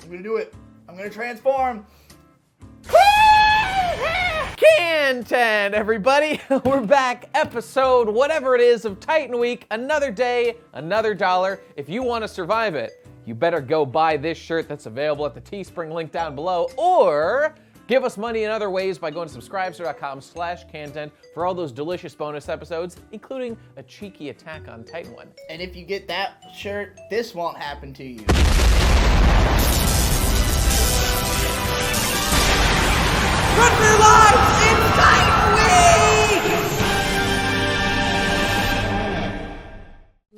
I'm gonna do it. I'm gonna transform. KHANTEHNT, everybody. We're back, episode whatever it is of Titan Week. Another day, another dollar. If you want to survive it, you better go buy this shirt that's available at the Teespring link down below, or give us money in other ways by going to subscribestar.com/KHANTEHNT for all those delicious bonus episodes, including a cheeky Attack on Titan one. And if you get that shirt, this won't happen to you. Run for your lives in Titan Week!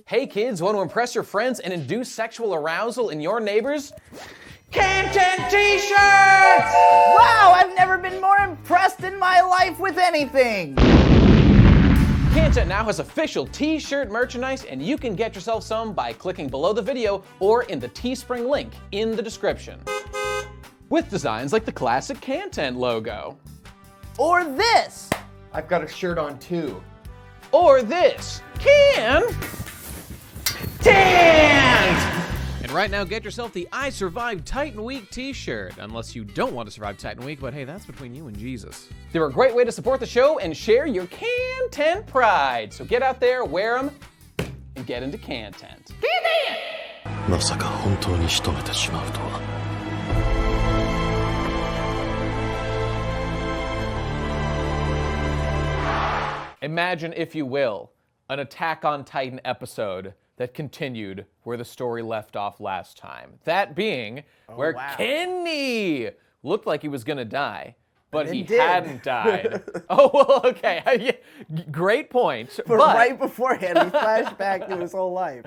Hey kids, want to impress your friends and induce sexual arousal in your neighbors? KHANTEHNT t-shirts! Wow, I've never been more impressed in my life with anything. KHANTEHNT now has official t-shirt merchandise, and you can get yourself some by clicking below the video or in the Teespring link in the description. With designs like the classic KHANTEHNT logo. Or this. I've got a shirt on too. Or this. KHANTEHNT! And right now, get yourself the I Survived Titan Week t-shirt. Unless you don't want to survive Titan Week, but hey, that's between you and Jesus. They're a great way to support the show and share your KHANTEHNT pride. So get out there, wear them, and get into KHANTEHNT. KHANTEHNT! まさか本当に仕留めてしまうとは。Imagine, if you will, an Attack on Titan episode that continued where the story left off last time. That being where Kenny looked like he was gonna die, but he hadn't died. Oh, well, okay. Great point. But right beforehand, we flashed back to his whole life.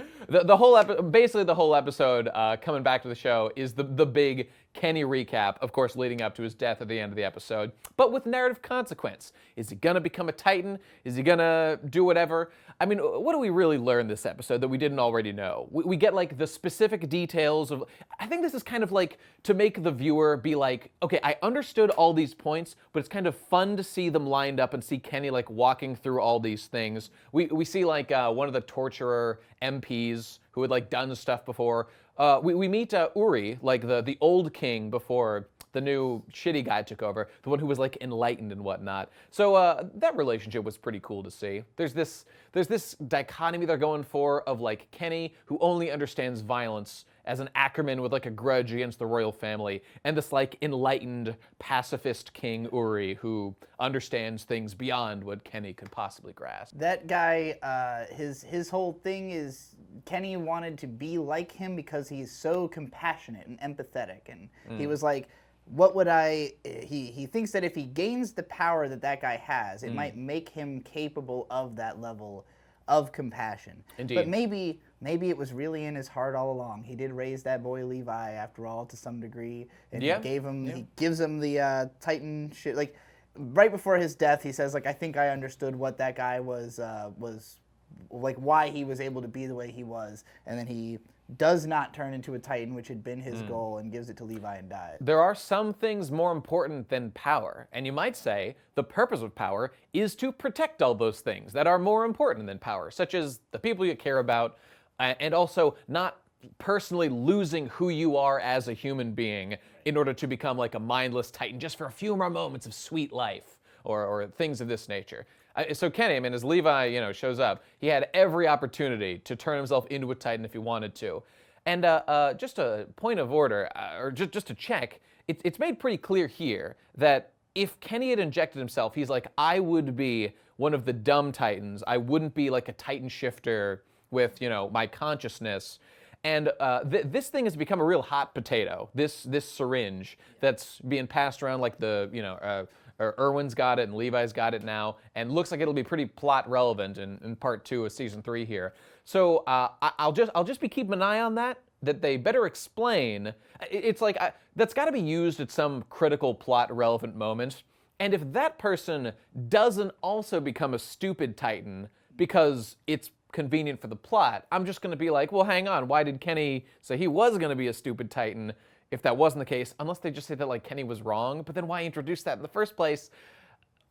Basically the whole episode coming back to the show is the big Kenny recap, of course, leading up to his death at the end of the episode, but with narrative consequence. Is he gonna become a Titan? Is he gonna do whatever? I mean, what do we really learn this episode that we didn't already know? We get like the specific details of, I think this is kind of like to make the viewer be like, okay, I understood all these points, but it's kind of fun to see them lined up and see Kenny like walking through all these things. We see like one of the torturer MPs who had like done stuff before. We meet Uri, like the old king before the new shitty guy took over, the one who was like enlightened and whatnot. So that relationship was pretty cool to see. There's this dichotomy they're going for of like Kenny, who only understands violence as an Ackerman with like a grudge against the royal family, and this like enlightened pacifist king Uri who understands things beyond what Kenny could possibly grasp. That guy, his whole thing is Kenny wanted to be like him because he's so compassionate and empathetic, and he was like, what would he thinks that if he gains the power that guy has, it might make him capable of that level of compassion. Indeed. But maybe it was really in his heart all along. He did raise that boy Levi after all to some degree, and he gives him the Titan shit. Like right before his death, he says like, I think I understood what that guy was like, why he was able to be the way he was, and then he does not turn into a Titan, which had been his goal, and gives it to Levi and dies. There are some things more important than power, and you might say the purpose of power is to protect all those things that are more important than power, such as the people you care about, and also not personally losing who you are as a human being in order to become like a mindless Titan just for a few more moments of sweet life, or things of this nature. So Kenny, I mean, as Levi, shows up, he had every opportunity to turn himself into a Titan if he wanted to. And just a point of order, or just to check, it's made pretty clear here that if Kenny had injected himself, he's like, I would be one of the dumb Titans. I wouldn't be like a Titan shifter with, my consciousness. And this thing has become a real hot potato, this syringe that's being passed around like Erwin's got it and Levi's got it now, and looks like it'll be pretty plot relevant in part 2 of season 3 here. So I'll just be keeping an eye on that they better explain. It's like that's got to be used at some critical plot relevant moment. And if that person doesn't also become a stupid Titan because it's convenient for the plot, I'm just going to be like, well, hang on, why did Kenny say he was going to be a stupid Titan if that wasn't the case, unless they just say that like Kenny was wrong, but then why introduce that in the first place?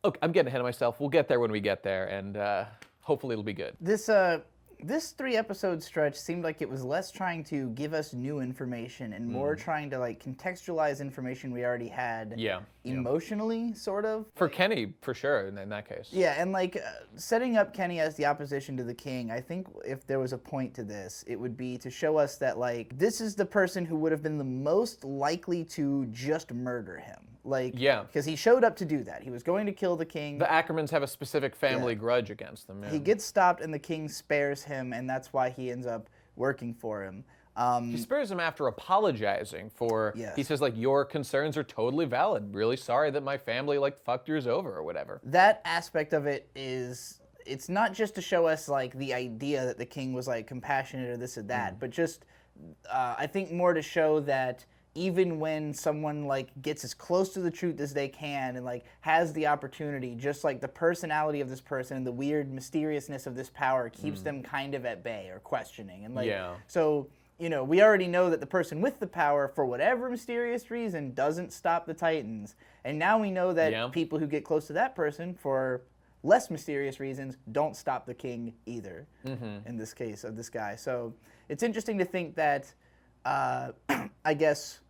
Look, I'm getting ahead of myself. We'll get there when we get there, and hopefully it'll be good. This This 3-episode stretch seemed like it was less trying to give us new information and more trying to like contextualize information we already had. Yeah. Emotionally, sort of. For Kenny, for sure, in that case. Yeah, and like setting up Kenny as the opposition to the king, I think if there was a point to this, it would be to show us that like this is the person who would have been the most likely to just murder him. Like, yeah, because he showed up to do that. He was going to kill the king. The Ackermans have a specific family grudge against them. Yeah. He gets stopped and the king spares him, and that's why he ends up working for him. He spares him after apologizing for, he says, like, your concerns are totally valid. Really sorry that my family, like, fucked yours over or whatever. That aspect of it is, it's not just to show us, like, the idea that the king was, like, compassionate or this or that, but just, I think more to show that even when someone like gets as close to the truth as they can and like has the opportunity, just like the personality of this person and the weird mysteriousness of this power keeps them kind of at bay or questioning. And like, so, you know, we already know that the person with the power, for whatever mysterious reason, doesn't stop the Titans. And now we know that people who get close to that person for less mysterious reasons don't stop the king either, in this case of this guy. So it's interesting to think that I guess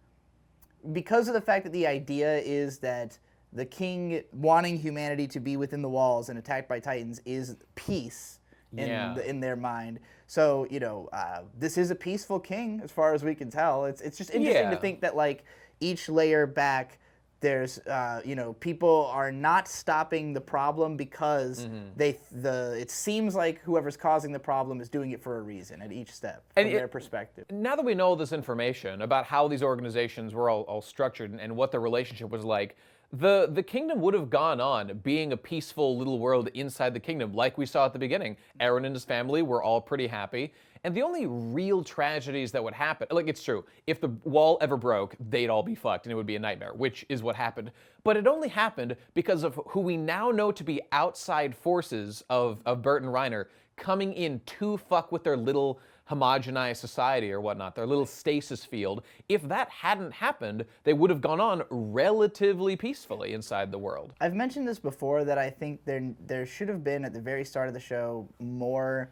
because of the fact that the idea is that the king wanting humanity to be within the walls and attacked by Titans is peace in their mind. So, you know, this is a peaceful king as far as we can tell. It's just interesting to think that like each layer back, there's, you know, people are not stopping the problem because it seems like whoever's causing the problem is doing it for a reason at each step from their perspective. Now that we know this information about how these organizations were all structured and what their relationship was like, the kingdom would have gone on being a peaceful little world inside the kingdom like we saw at the beginning. Eren and his family were all pretty happy. And the only real tragedies that would happen, like it's true, if the wall ever broke, they'd all be fucked and it would be a nightmare, which is what happened. But it only happened because of who we now know to be outside forces of Bert and Reiner coming in to fuck with their little homogenized society or whatnot, their little stasis field. If that hadn't happened, they would have gone on relatively peacefully inside the world. I've mentioned this before that I think there should have been at the very start of the show more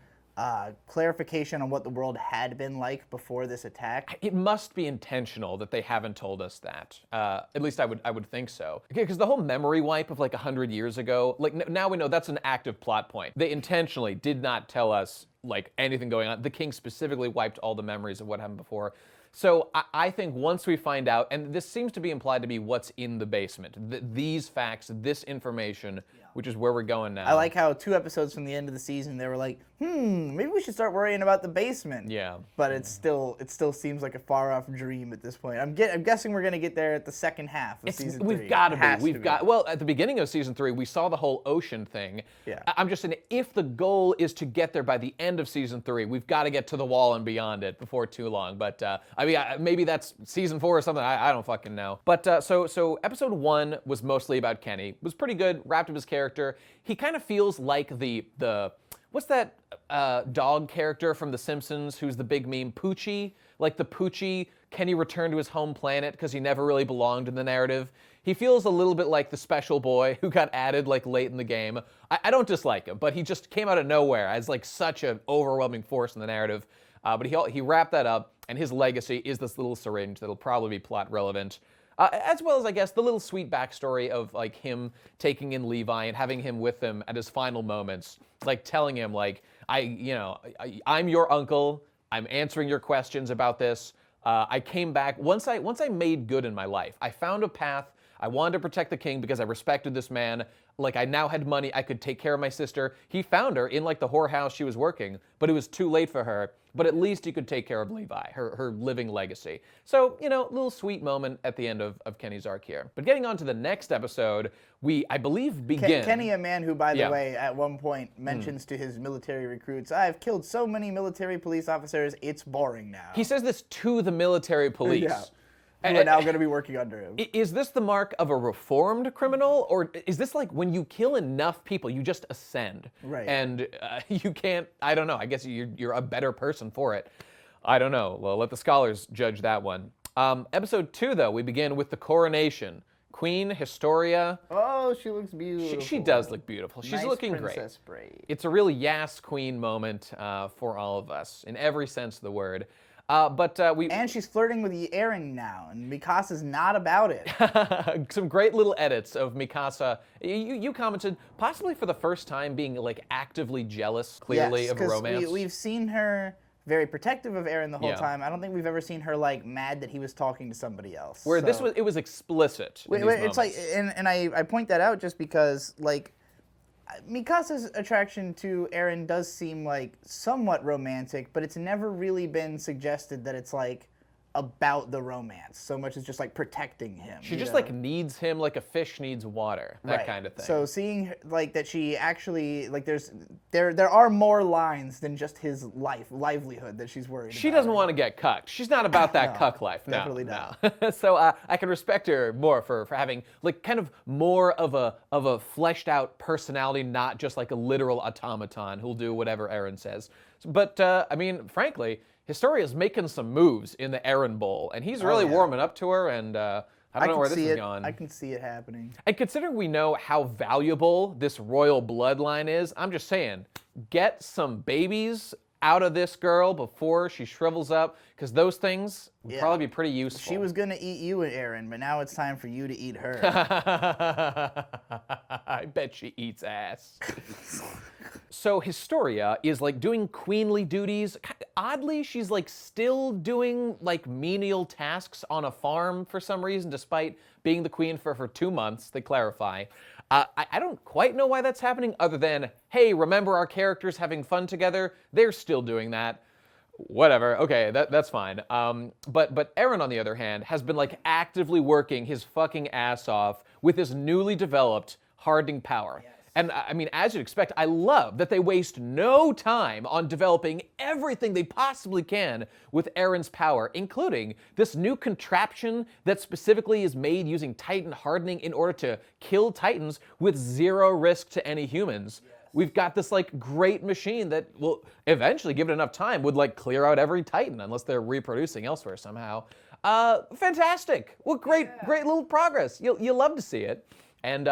clarification on what the world had been like before this attack. It must be intentional that they haven't told us that. At least I would think so. Because the whole memory wipe of like 100 years ago, like now we know that's an active plot point. They intentionally did not tell us like anything going on. The king specifically wiped all the memories of what happened before. So I think once we find out, and this seems to be implied to be what's in the basement, these facts, this information, which is where we're going now. I like how 2 episodes from the end of the season, they were like, maybe we should start worrying about the basement. Yeah. But it still seems like a far off dream at this point. I'm guessing we're gonna get there at the second half of season 3. We've got to be. Well, at the beginning of season 3, we saw the whole ocean thing. Yeah. I'm just saying, if the goal is to get there by the end of season 3, we've got to get to the wall and beyond it before too long. But I mean, maybe that's season 4 or something. I don't fucking know. But so episode 1 was mostly about Kenny. It was pretty good. Wrapped up his character. He kind of feels like the what's that dog character from The Simpsons who's the big meme? Poochie? Like the Poochie, Kenny returned to his home planet because he never really belonged in the narrative. He feels a little bit like the special boy who got added like late in the game. I don't dislike him, but he just came out of nowhere as like such an overwhelming force in the narrative. But he wrapped that up, and his legacy is this little syringe that'll probably be plot relevant. As well as, I guess, the little sweet backstory of like him taking in Levi and having him with him at his final moments, like telling him like, I'm your uncle. I'm answering your questions about this. I came back once I made good in my life. I found a path. I wanted to protect the king because I respected this man. Like, I now had money. I could take care of my sister. He found her in like the whorehouse she was working, but it was too late for her. But at least he could take care of Levi, her living legacy. So, you know, a little sweet moment at the end of Kenny's arc here. But getting on to the next episode, I believe, begin. Kenny, a man who, by the way, at one point mentions to his military recruits, I've killed so many military police officers, it's boring now. He says this to the military police. Yeah. Who are now going to be working under him. Is this the mark of a reformed criminal? Or is this like when you kill enough people, you just ascend? Right. And you can't, I don't know, I guess you're a better person for it. I don't know. Well, let the scholars judge that one. Episode 2, though, we begin with the coronation. Queen Historia. Oh, she looks beautiful. She does look beautiful. She's nice looking princess great. braid. It's a really Yass Queen moment for all of us, in every sense of the word. And she's flirting with Eren now, and Mikasa's not about it. Some great little edits of Mikasa. You commented, possibly for the first time, being like actively jealous, clearly, of a romance. We've seen her very protective of Eren the whole time. I don't think we've ever seen her like mad that he was talking to somebody else. Where it was explicit. In these it's like, and I point that out just because like Mikasa's attraction to Eren does seem like somewhat romantic, but it's never really been suggested that it's like about the romance so much as just like protecting him. She just like needs him like a fish needs water, that kind of thing. So seeing like that she actually like there are more lines than just his livelihood that she's worried about. She doesn't want to get cucked. She's not about that cuck life. No, definitely not. No. So I can respect her more for having like kind of more of a fleshed out personality, not just like a literal automaton who'll do whatever Eren says. But I mean, frankly, Historia's making some moves in the Eren Bowl, and he's really warming up to her, and I don't know where this is going. I can see it happening. And considering we know how valuable this royal bloodline is, I'm just saying, get some babies out of this girl before she shrivels up, because those things would probably be pretty useful. She was going to eat you and Eren, but now it's time for you to eat her. I bet she eats ass. So Historia is like doing queenly duties. Oddly, she's like still doing like menial tasks on a farm for some reason, despite being the queen for 2 months, they clarify. I don't quite know why that's happening other than, hey, remember our characters having fun together? They're still doing that. Whatever, okay, that's fine. But Eren, on the other hand, has been like actively working his fucking ass off with his newly developed hardening power. Yes. And I mean, as you'd expect, I love that they waste no time on developing everything they possibly can with Eren's power, including this new contraption that specifically is made using Titan hardening in order to kill Titans with zero risk to any humans. Yes. We've got this like great machine that will eventually, given enough time, would like clear out every Titan unless they're reproducing elsewhere somehow. Fantastic! Well, great little progress. You'll love to see it. And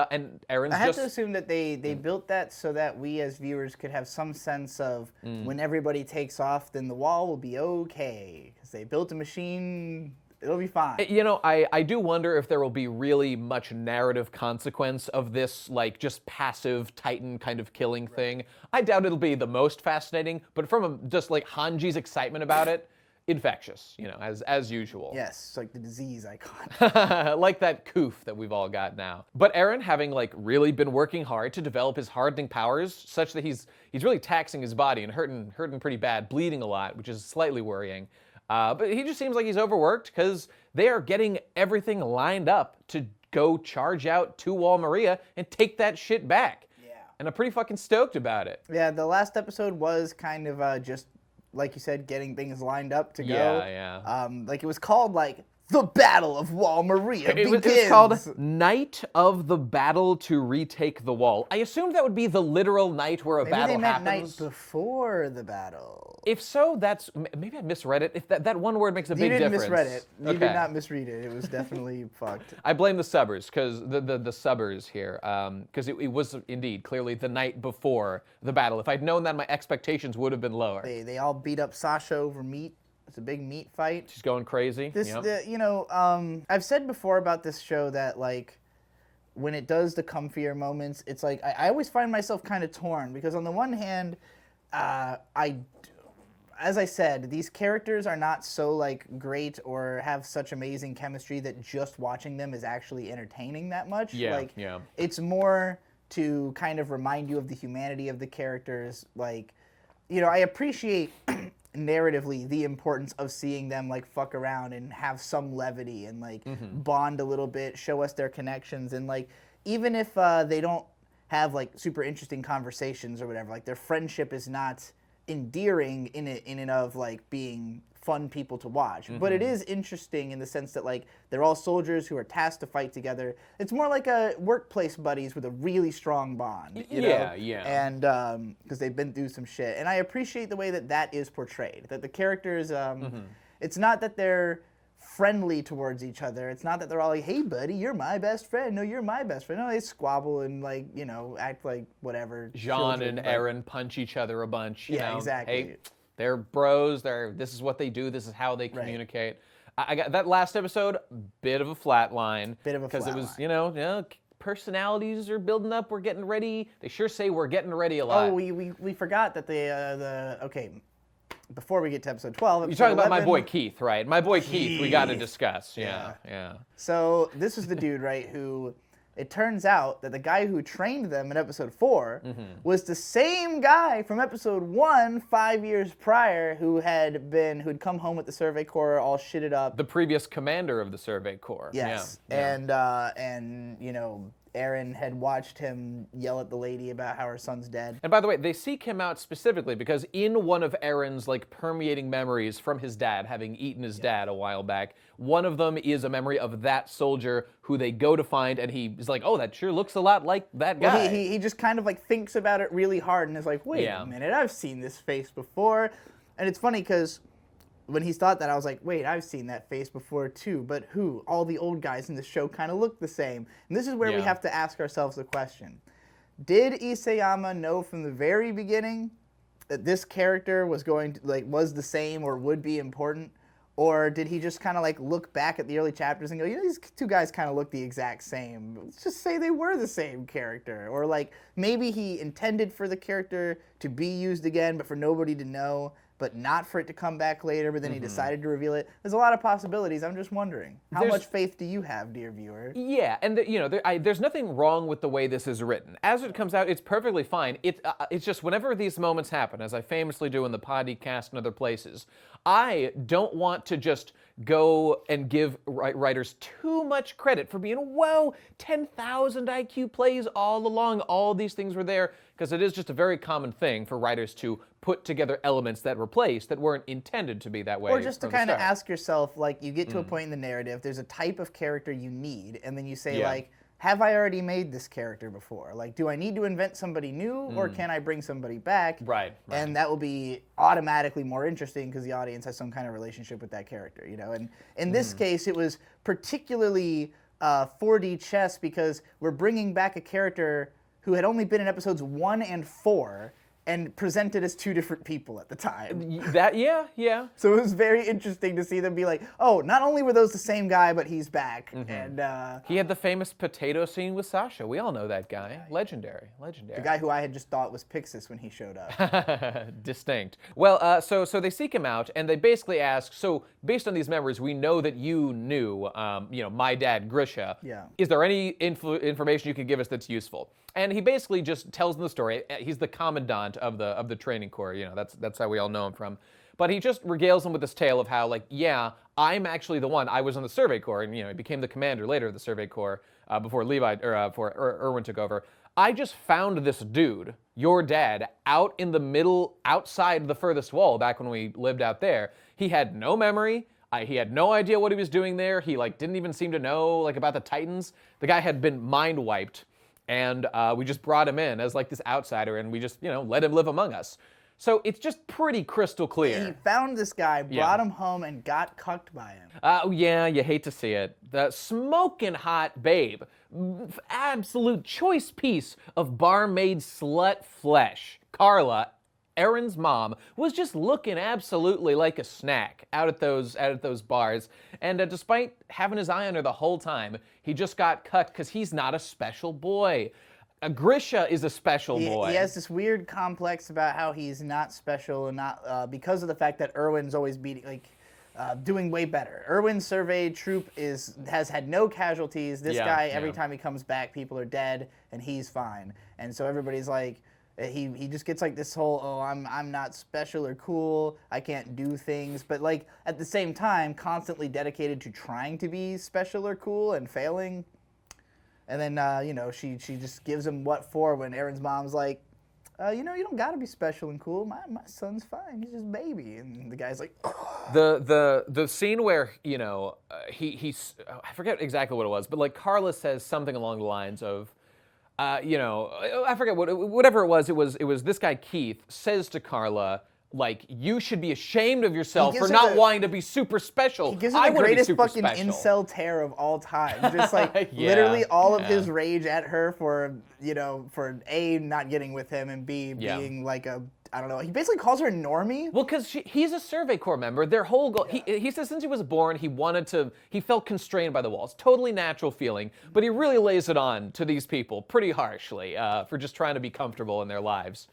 Eren's I have to assume that they built that so that we as viewers could have some sense of when everybody takes off, then the wall will be okay. Because they built a machine, it'll be fine. You know, I do wonder if there will be really much narrative consequence of this, like, just passive Titan kind of killing thing. I doubt it'll be the most fascinating, but from just, like, Hanji's excitement about it, infectious, you know, as usual. Yes, like the disease icon. Like that coof that we've all got now. But Eren, having like really been working hard to develop his hardening powers such that he's really taxing his body and hurting pretty bad, bleeding a lot, which is slightly worrying. But he just seems like he's overworked because they are getting everything lined up to go charge out to Wall Maria and take that shit back. Yeah. And I'm pretty fucking stoked about it. Yeah, the last episode was kind of just, like you said, getting things lined up to go. Yeah. Like it was called like the Battle of Wall Maria begins. It was called Night of the Battle to Retake the Wall. I assumed that would be the literal night where a battle happens. Maybe they meant night before the battle. If so, maybe I misread it. If that one word makes a big difference. You didn't misread it. You did not misread it. It was definitely fucked. I blame the subbers, because the subbers here, because it was indeed clearly the night before the battle. If I'd known that, my expectations would have been lower. They all beat up Sasha over meat. It's a big meat fight. She's going crazy. You know, I've said before about this show that like when it does the comfier moments, it's like I always find myself kind of torn because on the one hand, as I said, these characters are not so like great or have such amazing chemistry that just watching them is actually entertaining that much. Yeah. It's more to kind of remind you of the humanity of the characters. Like, you know, I appreciate narratively the importance of seeing them like fuck around and have some levity and like bond a little bit, show us their connections, and like even if they don't have like super interesting conversations or whatever, like their friendship is not endearing in and of like being fun people to watch. But it is interesting in the sense that like they're all soldiers who are tasked to fight together. It's more like a workplace buddies with a really strong bond. You know? And because they've been through some shit. And I appreciate the way that is portrayed. That the characters, it's not that they're friendly towards each other. It's not that they're all like, hey buddy, you're my best friend. No, you're my best friend. No, they squabble and like, you know, act like whatever. Jean and Eren punch each other a bunch. You know? Exactly. Hey, they're bros. This is what they do. This is how they communicate. I got that last episode, bit of a flat line. Because it was, you know, personalities are building up. We're getting ready. They sure say we're getting ready a lot. Oh, we forgot that okay. Before we get to episode 12, you're talking about my boy Kieth, right? My boy Kieth, we got to discuss. Yeah. So this is the dude, right, who it turns out that the guy who trained them in episode 4 was the same guy from episode 1 5 years prior who'd come home with the Survey Corps all shitted up. The previous commander of the Survey Corps. Yes. Yeah. And you know, Eren had watched him yell at the lady about how her son's dead. And by the way, they seek him out specifically because in one of Eren's like permeating memories from his dad, having eaten his dad a while back, one of them is a memory of that soldier who they go to find, and he's like, oh, that sure looks a lot like that guy. Well, he just kind of like thinks about it really hard and is like, wait a minute, I've seen this face before. And it's funny because when he thought that, I was like, wait, I've seen that face before too, but who? All the old guys in the show kind of look the same. And this is where we have to ask ourselves the question. Did Isayama know from the very beginning that this character was was the same or would be important? Or did he just kind of like look back at the early chapters and go, you know, these two guys kind of look the exact same. Let's just say they were the same character. Or like maybe he intended for the character to be used again, but for nobody to know, but not for it to come back later, but then he decided to reveal it. There's a lot of possibilities. I'm just wondering, how much faith do you have, dear viewer? Yeah, and you know, there's nothing wrong with the way this is written. As it comes out, it's perfectly fine. It's just whenever these moments happen, as I famously do in the podcast and other places, I don't want to just go and give writers too much credit for being, whoa, 10,000 IQ plays all along, all these things were there, because it is just a very common thing for writers to put together elements that replace that weren't intended to be that way. Or just to kind of ask yourself, like, you get to a point in the narrative, there's a type of character you need, and then you say, like, have I already made this character before? Like, do I need to invent somebody new, or can I bring somebody back? Right. And that will be automatically more interesting because the audience has some kind of relationship with that character, you know? And in this case, it was particularly 4D chess because we're bringing back a character who had only been in episodes 1 and 4, and presented as two different people at the time. Yeah. So it was very interesting to see them be like, oh, not only were those the same guy, but he's back. And he had the famous potato scene with Sasha. We all know that guy. Legendary. The guy who I had just thought was Pixis when he showed up. Distinct. Well, so they seek him out, and they basically ask, so based on these memories, we know that you knew, you know, my dad, Grisha. Yeah. Is there any information you can give us that's useful? And he basically just tells them the story. He's the commandant of the training corps. You know, that's how we all know him from. But he just regales them with this tale of how, like, yeah, I'm actually the one. I was on the Survey Corps, and you know, he became the commander later of the Survey Corps before Levi before Erwin took over. I just found this dude, your dad, out in the middle, outside the furthest wall back when we lived out there. He had no memory. He had no idea what he was doing there. He like didn't even seem to know like about the Titans. The guy had been mind wiped. And we just brought him in as like this outsider, and we just, you know, let him live among us. So it's just pretty crystal clear. He found this guy, brought him home, and got cucked by him. Oh yeah, you hate to see it. The smoking hot babe, absolute choice piece of barmaid slut flesh, Carla, Eren's mom, was just looking absolutely like a snack out at those bars. And despite having his eye on her the whole time, he just got cut because he's not a special boy. Grisha is a special boy. He has this weird complex about how he's not special and not because of the fact that Erwin's always doing way better. Erwin's survey troop has had no casualties. This guy, every time he comes back, people are dead, and he's fine. And so everybody's like, he just gets like this whole, oh, I'm not special or cool, I can't do things, but like at the same time constantly dedicated to trying to be special or cool and failing. And then you know, she just gives him what for when Eren's mom's like, you know, you don't gotta be special and cool. My son's fine. He's just a baby. And the guy's like, oh. The scene where, you know, he's I forget exactly what it was, but like Carla says something along the lines of, you know, I forget whatever it was. It was this guy Kieth says to Carla, like, you should be ashamed of yourself for gives her not the- wanting to be super special. He gives I her the wanna be greatest super fucking special. incel tear of all time. Just like Yeah, literally all of yeah. his rage at her for, you know, for A, not getting with him, and B, Yeah. being like a, I don't know, he basically calls her normie. Well, because he's a Survey Corps member. Their whole goal, he says since he was born, he felt constrained by the walls. Totally natural feeling, but he really lays it on to these people pretty harshly for just trying to be comfortable in their lives.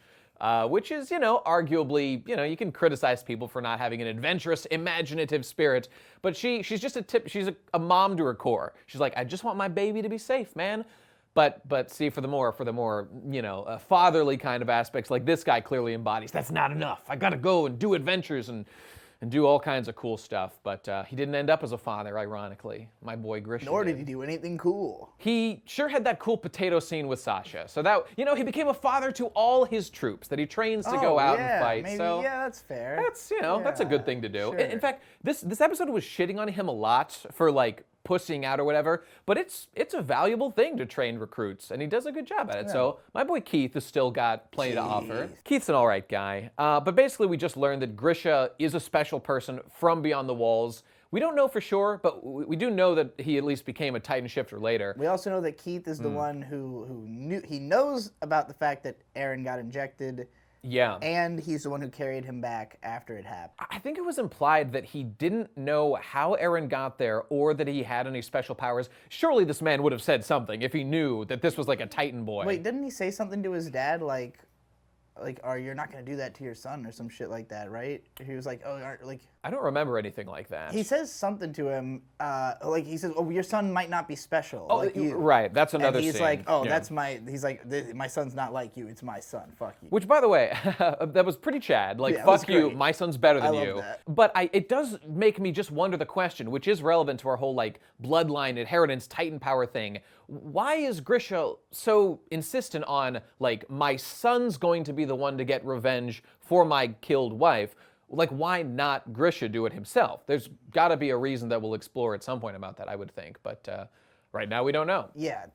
Which is, you know, arguably, you know, you can criticize people for not having an adventurous, imaginative spirit, but she's just she's a mom to her core. She's like, I just want my baby to be safe, man. But see, for the more you know, fatherly kind of aspects, like this guy clearly embodies, that's not enough. I gotta go and do adventures and do all kinds of cool stuff. But he didn't end up as a father, ironically. My boy Grisha Nor did he do anything cool. He sure had that cool potato scene with Sasha. So that, you know, he became a father to all his troops that he trains to go out and fight. Maybe, so yeah, that's fair. that's, you know, that's a good thing to do. Sure. In fact, this episode was shitting on him a lot for like pussing out or whatever, but it's a valuable thing to train recruits, and he does a good job at it. So my boy Kieth has still got plenty to offer. Keith's an all right guy, but basically we just learned that Grisha is a special person from beyond the walls. We don't know for sure, but we do know that he at least became a Titan shifter later. We also know that Kieth is the one who knows about the fact that Eren got injected. Yeah. And he's the one who carried him back after it happened. I think it was implied that he didn't know how Eren got there or that he had any special powers. Surely this man would have said something if he knew that this was like a Titan boy. Wait, didn't he say something to his dad like, or you're not gonna do that to your son or some shit like that, right? He was like, oh, like. I don't remember anything like that. He says something to him, like he says, oh, your son might not be special. Oh, like you. right. That's another And he's scene. like, oh, Yeah. that's my. He's like, my son's not like you. It's my son. Fuck you. Which, by the way, that was pretty Chad. Like, Yeah, it was fuck you, great. my son's better than I love you. that. But it does make me just wonder the question, which is relevant to our whole, like, bloodline, inheritance, Titan power thing. Why is Grisha so insistent on, like, my son's going to be the one to get revenge for my killed wife? Like, why not Grisha do it himself? There's got to be a reason that we'll explore at some point about that, I would think. But right now, we don't know. Yeah,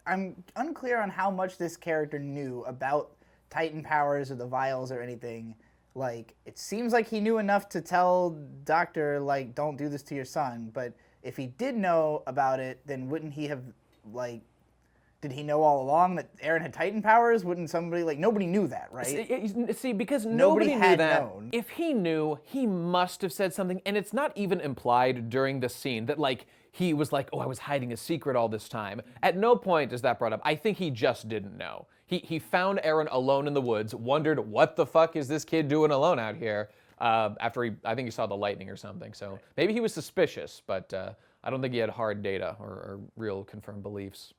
I'm unclear on how much this character knew about Titan powers or the vials or anything. Like, it seems like he knew enough to tell Doctor, like, don't do this to your son. But if he did know about it, then wouldn't he have, like, did he know all along that Eren had Titan powers? Wouldn't somebody, like, nobody knew that, right? See, because Nobody nobody knew had that. known. If he knew, he must have said something, and it's not even implied during the scene that, like, he was like, oh, I was hiding a secret all this time. At no point is that brought up. I think he just didn't know. He found Eren alone in the woods, wondered, what the fuck is this kid doing alone out here? After I think he saw the lightning or something. So maybe he was suspicious, but I don't think he had hard data or real confirmed beliefs.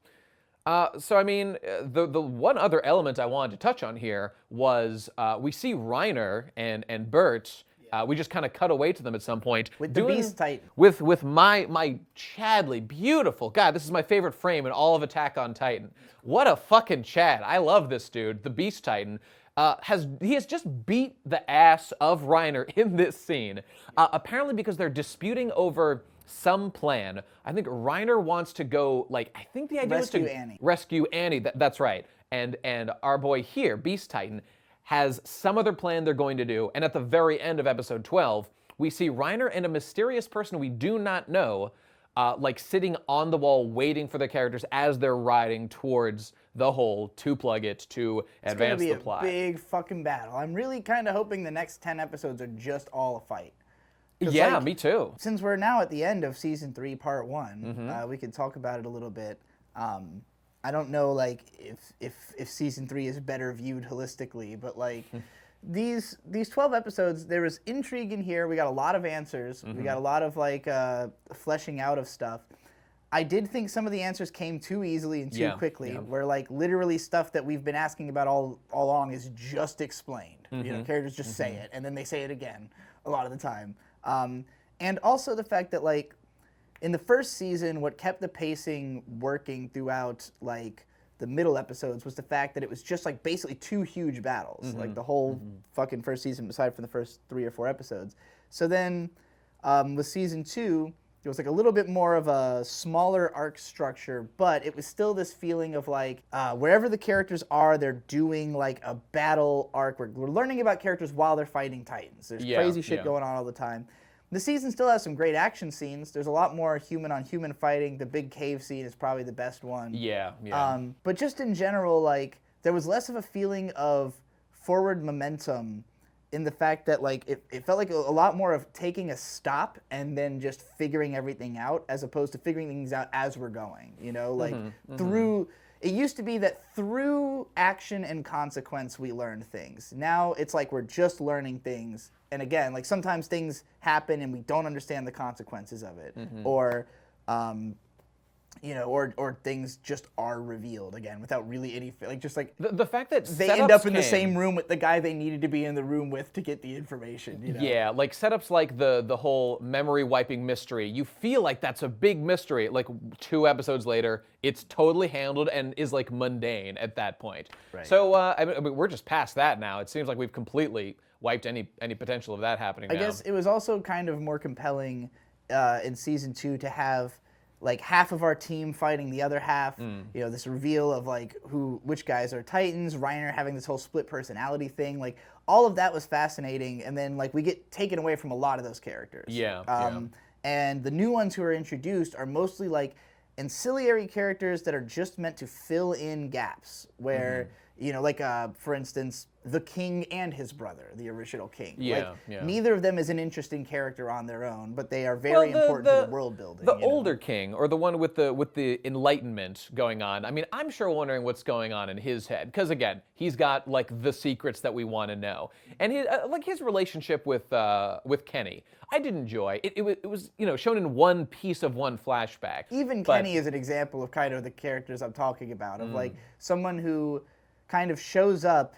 So, I mean, the one other element I wanted to touch on here was we see Reiner and Bert. We just kind of cut away to them at some point. With the Beast Titan. With my Chadley, beautiful. God, this is my favorite frame in all of Attack on Titan. What a fucking Chad. I love this dude, the Beast Titan. He has just beat the ass of Reiner in this scene. Apparently because they're disputing over some plan. I think Reiner wants to go, like, I think the idea was to rescue Annie. That's right. And our boy here, Beast Titan, has some other plan they're going to do. And at the very end of episode 12, we see Reiner and a mysterious person we do not know, like sitting on the wall waiting for the characters as they're riding towards the hole to plug it to advance the plot. It's gonna be a big fucking battle. I'm really kind of hoping the next 10 episodes are just all a fight. Yeah, like, me too. Since we're now at the end of season 3, part 1, we can talk about it a little bit. I don't know, like, if season 3 is better viewed holistically, but like these 12 episodes, there was intrigue in here. We got a lot of answers. We got a lot of like fleshing out of stuff. I did think some of the answers came too easily and too quickly, where like literally stuff that we've been asking about all along is just explained. You know, characters just say it and then they say it again a lot of the time. And also the fact that, like, in the first season, what kept the pacing working throughout, like, the middle episodes was the fact that it was just, like, basically 2 huge battles. Like, the whole fucking first season, aside from the first 3 or 4 episodes. So then, with season 2, It was like a little bit more of a smaller arc structure, but it was still this feeling of like wherever the characters are, they're doing like a battle arc. We're learning about characters while they're fighting Titans. There's crazy shit going on all the time. The season still has some great action scenes. There's a lot more human-on-human fighting. The big cave scene is probably the best one. Yeah. But just in general, like, there was less of a feeling of forward momentum in the fact that, like, it felt like a lot more of taking a stop and then just figuring everything out as opposed to figuring things out as we're going, you know? Like, through... It used to be that through action and consequence we learned things. Now it's like we're just learning things. And again, like sometimes things happen and we don't understand the consequences of it. Or, you know, or things just are revealed again without really any, like just like the fact that they end up in the same room with the guy they needed to be in the room with to get the information. You know? Yeah, like setups like the whole memory wiping mystery. You feel like that's a big mystery. Like 2 episodes later, it's totally handled and is like mundane at that point. Right. So I mean, we're just past that now. It seems like we've completely wiped any potential of that happening. I guess it was also kind of more compelling in season 2 to have like half of our team fighting the other half. You know, this reveal of like which guys are Titans, Reiner having this whole split personality thing, like all of that was fascinating. And then like we get taken away from a lot of those characters. And the new ones who are introduced are mostly like ancillary characters that are just meant to fill in gaps where, you know, like for instance, the king and his brother, the original king. Neither of them is an interesting character on their own, but they are very important to the world building. The older king, or the one with the enlightenment going on. I mean, I'm sure wondering what's going on in his head, because again, he's got like the secrets that we want to know, and his relationship with Kenny, I did enjoy. It was you know shown in one piece of one flashback. Even Kenny is an example of kind of the characters I'm talking about, of like someone who kind of shows up.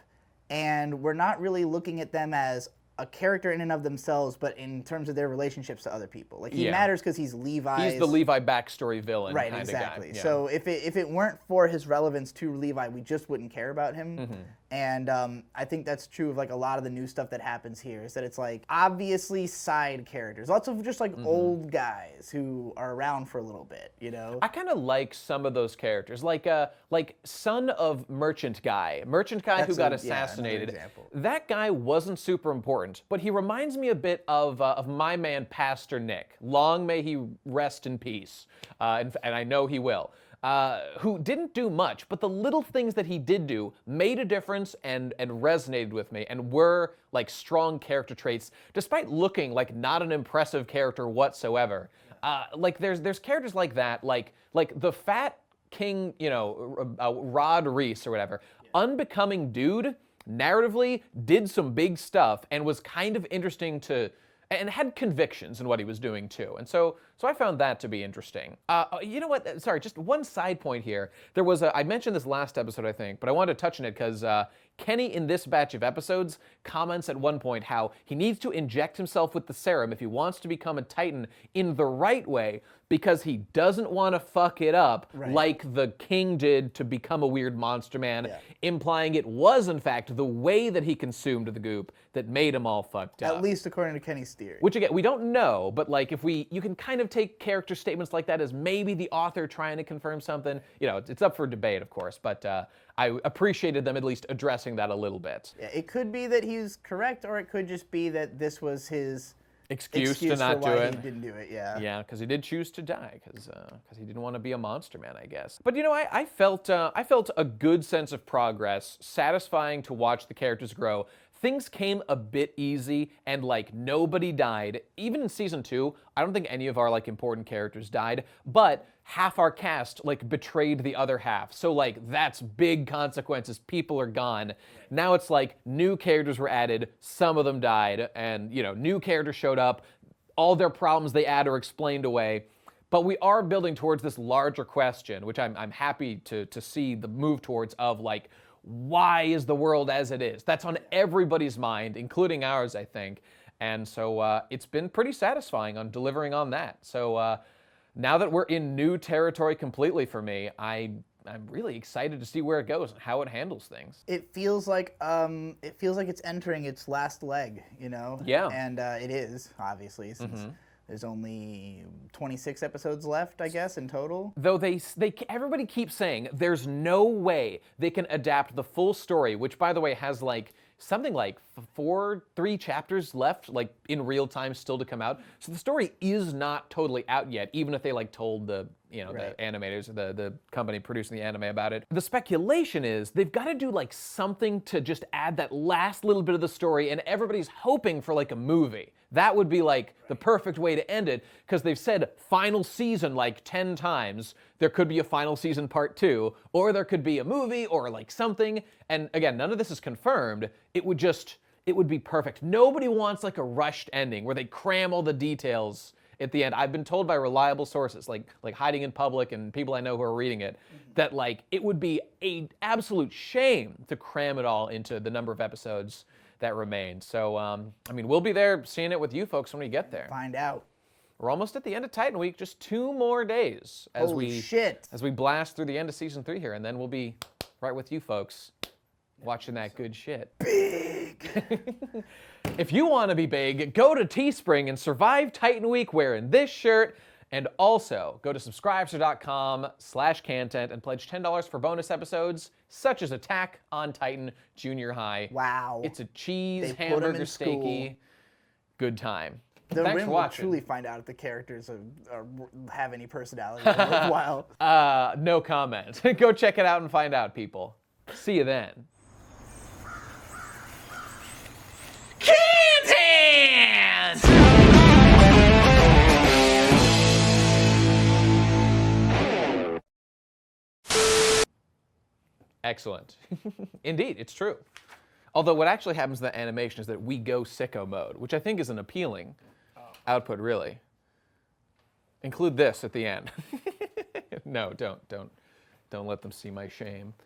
And we're not really looking at them as a character in and of themselves, but in terms of their relationships to other people. Like he matters because he's Levi. He's the Levi backstory villain, right? Kind Exactly. Of guy. So if it weren't for his relevance to Levi, we just wouldn't care about him. And I think that's true of like a lot of the new stuff that happens here. Is that it's like obviously side characters, lots of just like old guys who are around for a little bit. You know. I kind of like some of those characters, like son of Merchant Guy That's who got assassinated. Example. That guy wasn't super important, but he reminds me a bit of my man Pastor Nick. Long may he rest in peace, and I know he will. Who didn't do much, but the little things that he did do made a difference and resonated with me and were like strong character traits, despite looking like not an impressive character whatsoever. Like there's characters like that, like the fat king, you know, Rod Reese or whatever, unbecoming dude, narratively did some big stuff and was kind of interesting to, and had convictions in what he was doing too. And so I found that to be interesting. You know what, sorry, just one side point here. There was I mentioned this last episode, I think, but I wanted to touch on it because Kenny in this batch of episodes comments at one point how he needs to inject himself with the serum if he wants to become a Titan in the right way because he doesn't want to fuck it up like the king did to become a weird monster man, implying it was in fact the way that he consumed the goop that made him all fucked up. At least according to Kenny's theory. Which again, we don't know, but like you can kind of take character statements like that as maybe the author trying to confirm something. You know, it's up for debate, of course, but I appreciated them at least addressing that a little bit. Yeah, it could be that he's correct, or it could just be that this was his excuse to not do it. He didn't do it, Yeah, because he did choose to die, because he didn't want to be a monster man, I guess. But you know, I felt a good sense of progress, satisfying to watch the characters grow. Things came a bit easy, and like nobody died. Even in season 2, I don't think any of our like important characters died, but half our cast like betrayed the other half. So like that's big consequences. People are gone. Now it's like new characters were added, some of them died, and you know, new characters showed up, all their problems they add are explained away. But we are building towards this larger question, which I'm happy to see the move towards of like, why is the world as it is? That's on everybody's mind, including ours, I think. And so it's been pretty satisfying on delivering on that. So now that we're in new territory completely for me, I'm really excited to see where it goes and how it handles things. It feels like it's entering its last leg, you know? Yeah. And it is, obviously, since There's only 26 episodes left, I guess, in total. Though everybody keeps saying there's no way they can adapt the full story, which, by the way, has like something like 3 chapters left, like in real time still to come out. So the story is not totally out yet, even if they like told the, you know, the animators, the company producing the anime about it. The speculation is they've got to do like something to just add that last little bit of the story, and everybody's hoping for like a movie. That would be like the perfect way to end it, because they've said final season like 10 times. There could be a final season part 2, or there could be a movie or like something. And again, none of this is confirmed. It would be perfect. Nobody wants like a rushed ending where they cram all the details at the end. I've been told by reliable sources, like Hiding in Public and people I know who are reading it, that like it would be an absolute shame to cram it all into the number of episodes that remain. So, I mean, we'll be there seeing it with you folks when we get there. Find out. We're almost at the end of Titan Week, just 2 more days as Holy as we blast through the end of season 3 here, and then we'll be right with you folks watching that good shit. Big. If you want to be big, go to Teespring and survive Titan Week wearing this shirt. And also, go to subscribestar.com/KHANTENT and pledge $10 for bonus episodes, such as Attack on Titan Junior High. Wow. It's a cheese, hamburger, steaky, good time. Thanks Rim for will watching. truly find out if the characters have any personality or worthwhile. No comment. Go check it out and find out, people. See you then. KHANTENT! Excellent. Indeed, it's true. Although what actually happens in the animation is that we go sicko mode, which I think is an appealing output, really. Include this at the end. No, don't let them see my shame.